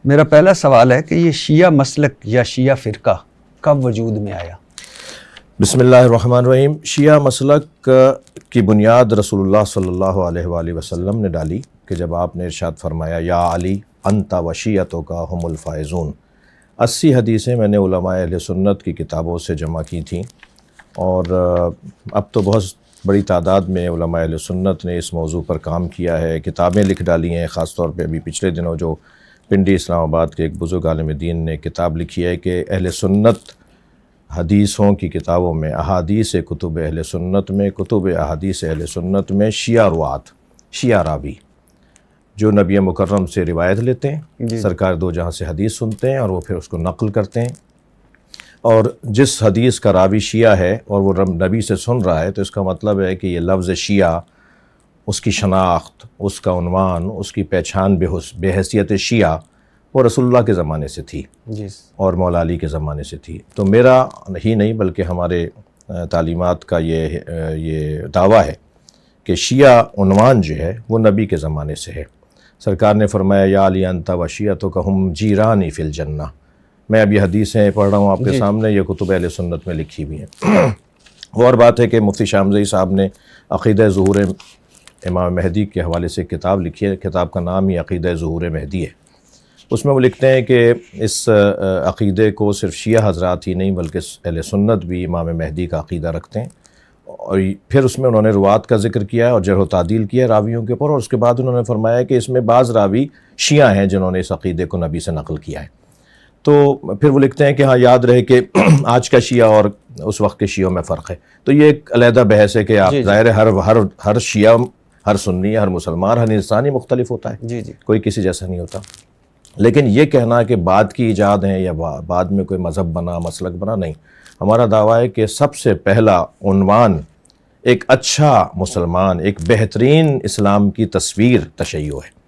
میرا پہلا سوال ہے کہ یہ شیعہ مسلک یا شیعہ فرقہ کب وجود میں آیا؟ بسم اللہ الرحمن الرحیم۔ شیعہ مسلک کی بنیاد رسول اللہ صلی اللہ علیہ وآلہ وسلم نے ڈالی کہ جب آپ نے ارشاد فرمایا یا علی انت و شیعتک ہم الفائزون۔ 80 حدیثیں میں نے علماء اہل سنت کی کتابوں سے جمع کی تھیں، اور اب تو بہت بڑی تعداد میں علماء اہل سنت نے اس موضوع پر کام کیا ہے، کتابیں لکھ ڈالی ہیں۔ خاص طور پہ ابھی پچھلے دنوں جو پنڈی اسلام آباد کے ایک بزرگ عالم دین نے کتاب لکھی ہے کہ اہل سنت حدیثوں کی کتابوں میں، احادیث کتب اہل سنت میں، کتب احادیث اہل سنت میں شیعہ روات، شیعہ راوی جو نبی مکرم سے روایت لیتے ہیں، سرکار دو جہاں سے حدیث سنتے ہیں اور وہ پھر اس کو نقل کرتے ہیں، اور جس حدیث کا راوی شیعہ ہے اور وہ نبی سے سن رہا ہے تو اس کا مطلب ہے کہ یہ لفظ شیعہ، اس کی شناخت، اس کا عنوان، اس کی پہچان بے حیثیت شیعہ وہ رسول اللہ کے زمانے سے تھی اور مولا علی کے زمانے سے تھی۔ تو میرا ہی نہیں بلکہ ہمارے تعلیمات کا یہ دعویٰ ہے کہ شیعہ عنوان جو ہے وہ نبی کے زمانے سے ہے۔ سرکار نے فرمایا یا علی انت و شیعتک ہم جیرانی فی الجنہ۔ میں اب یہ حدیثیں پڑھ رہا ہوں آپ کے سامنے، یہ کتب اہل سنت میں لکھی ہوئی ہیں۔ اور بات ہے کہ مفتی شامزئی صاحب نے عقیدہ ظہور امام مہدی کے حوالے سے کتاب لکھی ہے، کتاب کا نام ہی عقیدہ ظہور مہدی ہے۔ اس میں وہ لکھتے ہیں کہ اس عقیدے کو صرف شیعہ حضرات ہی نہیں بلکہ اہل سنت بھی امام مہدی کا عقیدہ رکھتے ہیں، اور پھر اس میں انہوں نے روات کا ذکر کیا ہے اور جرح و تعدیل کیا ہے راویوں کے اوپر، اور اس کے بعد انہوں نے فرمایا کہ اس میں بعض راوی شیعہ ہیں جنہوں نے اس عقیدے کو نبی سے نقل کیا ہے۔ تو پھر وہ لکھتے ہیں کہ ہاں یاد رہے کہ آج کا شیعہ اور اس وقت کے شیعوں میں فرق ہے۔ تو یہ ایک علیحدہ بحث ہے کہ آپ ظاہر ہے ہر شیعہ، ہر سنی، ہر مسلمان، ہر انسانی مختلف ہوتا ہے، کوئی کسی جیسا نہیں ہوتا۔ لیکن یہ کہنا کہ بعد کی ایجاد ہیں یا بعد میں کوئی مذہب بنا، مسلک بنا، نہیں۔ ہمارا دعویٰ ہے کہ سب سے پہلا عنوان ایک اچھا مسلمان، ایک بہترین اسلام کی تصویر تشیع ہے۔